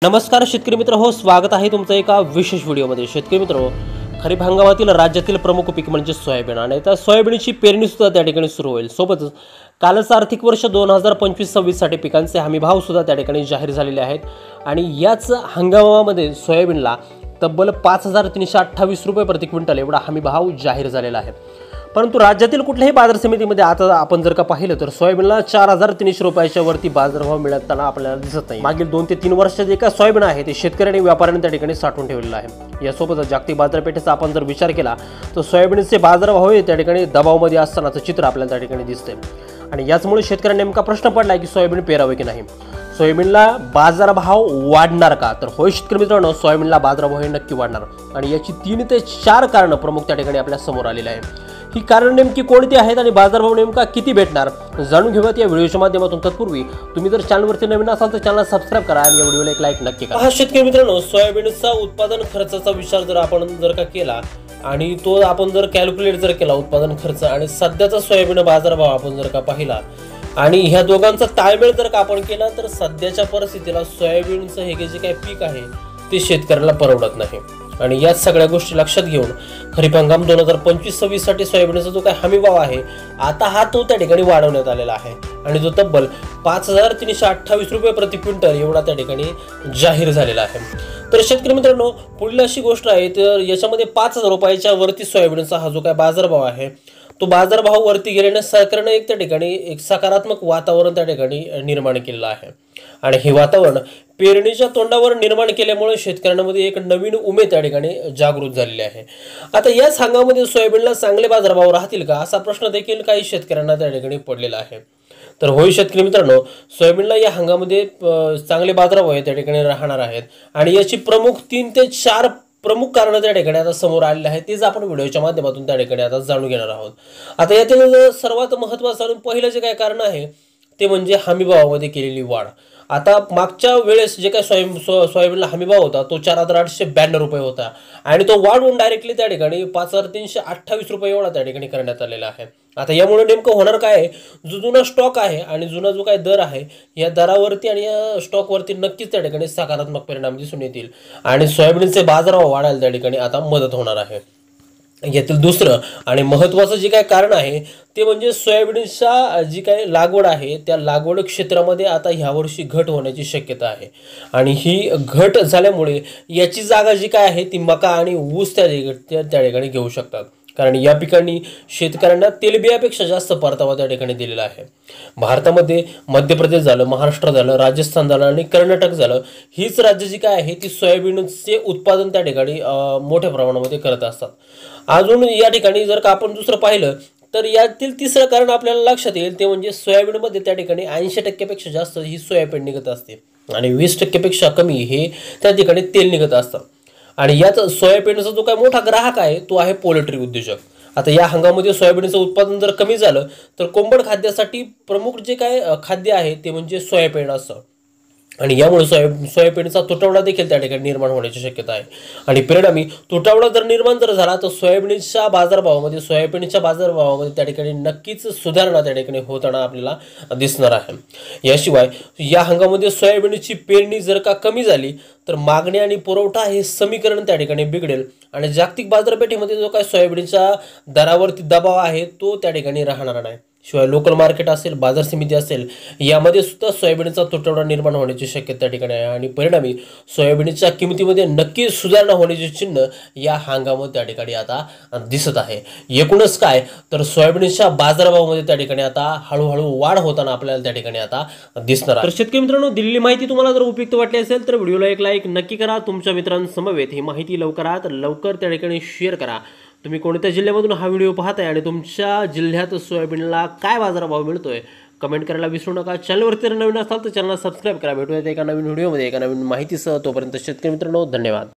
नमस्कार शेतकरी मित्र हो, स्वागत आहे तुमचं एका विशेष व्हिडिओमध्ये। शेतकरी मित्र हो, खरीप हंगामातील राज्यातील प्रमुख पीक म्हणजे सोयाबीन आणि त्या सोयाबीनची पेरणी सुद्धा त्या ठिकाणी सुरू होईल। सोबतच कालच आर्थिक वर्ष 2025-26 साठी पिकांचे हमी भाव सुद्धा त्या ठिकाणी जाहीर झालेले आहेत आणि याच हंगामामध्ये सोयाबीनला तब्बल 5328 रुपये प्रति क्विंटल एवढा हमी भाव जाहीर झालेला आहे। परंतु राज्यातील कुठल्याही बाजार समितीमध्ये आता आपण जर का पाहिलं तर सोयाबीनला 4300 रुपयाच्या वरती बाजारभाव मिळताना आपल्याला दिसत नाही। मागील 2 ते 3 वर्षात जे काय सोयाबीन आहे ते शेतकऱ्यांनी व्यापाऱ्यांनी त्या ठिकाणी साठवून ठेवलेलं आहे। यासोबतच जागतिक बाजारपेठेचा आपण जर विचार केला तर सोयाबीनचे बाजारभाव हे त्या ठिकाणी दबावामध्ये असतानाचं चित्र आपल्याला त्या ठिकाणी दिसतंय आणि याचमुळे शेतकऱ्यांना नेमका प्रश्न पडलाय की सोयाबीन पेरावे की नाही, सोयाबीनला बाजारभाव वाढणार का? तर होय शेतकरी मित्रांनो, सोयाबीनला बाजारभाव हे नक्की वाढणार आणि याची 3 ते 4 कारण प्रमुख त्या ठिकाणी आपल्या समोर आलेले आहे। ही कारण नेमकी कोणती आहेत आणि बाजारभाव नेमका किती भेटणार जाणून घेऊयात या व्हिडिओच्या माध्यमातून। तत्पूर्वी तुम्ही जर चॅनलवरती नवीन असाल तर चॅनलला सबस्क्राइब करा आणि या व्हिडिओला एक लाईक नक्की करा। शेतकरी मित्रांनो, सोयाबीनचा उत्पादन खर्चाचा विचार जर आपण का केला आणि तो आपण जर कॅल्क्युलेट जर केला उत्पादन खर्च आणि सध्याचा सोयाबीन बाजारभाव आपण जर का पाहिला आणि ह्या दोघांचा ताळमेळ जर का आपण केला तर सध्याच्या परिस्थितीला सोयाबीनचं हे जे काही पीक आहे ते शेतकऱ्याला परवडत नाही आणि याच सगळ्या गोष्टी लक्षात घेऊन खरीप हंगाम 2025-26 साठी सोयाबीनचा जो काही हमी भाव आहे आता तो त्या ठिकाणी वाढवण्यात आलेला आहे आणि जो तब्बल 5328 रुपये प्रति क्विंटल एवढा त्या ठिकाणी जाहीर झालेला आहे। तर शेतकरी मित्रांनो, पुढील अशी गोष्ट आहे तर याच्यामध्ये 5000 रुपयाच्या वरती सोयाबीनचा हा जो काही बाजारभाव आहे तो बाजारभाव वरती गेल्याने सरकारने एक त्या ठिकाणी एक सकारात्मक वातावरण त्या ठिकाणी निर्माण केलेलं आहे आणि हे वातावरण पेरणीच्या तोंडावर निर्माण केल्यामुळे शेतकऱ्यांमध्ये एक नवीन उमेद त्या ठिकाणी जागृत झालेली आहे। आता याच हंगामामध्ये सोयाबीनला चांगले बाजारभाव राहतील का असा प्रश्न देखील काही शेतकऱ्यांना त्या ठिकाणी पडलेला आहे। तर होय शेतकरी मित्रांनो, सोयाबीनला या हंगामामध्ये चांगले बाजारभाव त्या ठिकाणी राहणार आहेत आणि याची प्रमुख 3 ते 4 प्रमुख कारण त्या ठिकाणी आता समोर आलेले आहे, तेच आपण व्हिडिओच्या माध्यमातून त्या ठिकाणी आता जाणून घेणार आहोत। आता यातील सर्वात महत्त्वाचं आणि पहिलं जे काय कारण आहे ते म्हणजे हमी भावामध्ये केलेली वाढ। आता मागच्या वेळेस जे काय सोयाबीनला हमी भाव होता तो 4892 रुपये होता आणि तो वाढवून डायरेक्टली त्या ठिकाणी 5328 रुपये एवढा त्या ठिकाणी करण्यात आलेला आहे। आता यामुळे नेमकं होणार काय आहे, जो जुना स्टॉक आहे आणि जुना जो काही दर आहे या दरावरती आणि या स्टॉकवरती नक्कीच त्या ठिकाणी सकारात्मक परिणाम दिसून येतील आणि सोयाबीनचे बाजारभाव वाढायला त्या ठिकाणी आता मदत होणार आहे। यातील दुसरं आणि महत्त्वाचं जे काय कारण आहे ते म्हणजे सोयाबीनच्या जी काही लागवड आहे त्या लागवड क्षेत्रामध्ये आता ह्यावर्षी घट होण्याची शक्यता आहे आणि ही घट झाल्यामुळे याची जागा जी काय आहे ती मका आणि ऊस त्या ठिकाणी घेऊ शकतात, कारण या पिकांनी शेतकऱ्यांना तेलबियापेक्षा जास्त परतावा त्या ठिकाणी दिलेला आहे। भारतामध्ये मध्य प्रदेश झालं, महाराष्ट्र झालं, राजस्थान झालं आणि कर्नाटक झालं, हीच राज्य जी काय आहे ती सोयाबीनचे उत्पादन त्या ठिकाणी मोठ्या प्रमाणामध्ये करत असतात। अजून या ठिकाणी जर का आपण दुसरं पाहिलं तर यातील तिसरं कारण आपल्याला लक्षात येईल ते म्हणजे सोयाबीनमध्ये त्या ठिकाणी 80% पेक्षा जास्त ही सोयाबीन निघत असते आणि 20% पेक्षा कमी हे त्या ठिकाणी तेल निघत असतं आणि यात सोयाबीनचा जो काही मोठा ग्राहक आहे तो आहे पोल्ट्री उद्योजक। आता या हंगामामध्ये सोयाबीनचं उत्पादन जर कमी झालं तर कोंबड खाद्यासाठी प्रमुख जे काय खाद्य आहे ते म्हणजे सोयाबीन असतं आणि यामुळे सोयाबीनचा तुटवडा देखील त्या ठिकाणी निर्माण होण्याची शक्यता आहे आणि परिणामी तुटवडा जर निर्माण झाला तर सोयाबीनच्या बाजारभावामध्ये त्या ठिकाणी नक्कीच सुधारणा त्या ठिकाणी होताना आपल्याला दिसणार आहे। याशिवाय या हंगामामध्ये सोयाबीनची पेरणी जर का कमी झाली तर मागणी आणि पुरवठा हे समीकरण त्या ठिकाणी बिघडेल आणि जागतिक बाजारपेठेमध्ये जो काय सोयाबीनच्या दरावरती दबाव आहे तो त्या ठिकाणी राहणार नाही। शिवाय लोकल मार्केट असेल, बाजार समिती असेल, यामध्ये सुद्धा सोयाबीनचा तुटवडा निर्माण होण्याची शक्यता त्या ठिकाणी आहे आणि परिणामी सोयाबीनच्या किमतीमध्ये नक्की सुधारणा होण्याचे चिन्ह या हंगामात त्या ठिकाणी आता दिसत आहे। एकूणच काय तर सोयाबीनच्या बाजारभावामध्ये त्या ठिकाणी आता हळूहळू वाढ होताना आपल्याला त्या ठिकाणी आता दिसणार आहे। तर शेतकरी मित्रांनो, दिलेली माहिती तुम्हाला जर उपयुक्त वाटली असेल तर व्हिडिओला एक लाईक नक्की करा, तुमच्या मित्रांसमवेत ही माहिती लवकरात लवकर त्या ठिकाणी शेअर करा। तुम्ही कोणत्या जिल्ह्यामधून हा व्हिडिओ पाहताय आणि तुमच्या जिल्ह्यात सोयाबीनला काय बाजारभाव मिळतोय कमेंट करायला विसरू नका। चॅनलवरती जर नवीन असाल तर चॅनलला सबस्क्राइब करा। भेटूया एका नवीन व्हिडिओमध्ये एका नवीन माहितीसह। तोपर्यंत शेतकरी मित्रांनो, धन्यवाद।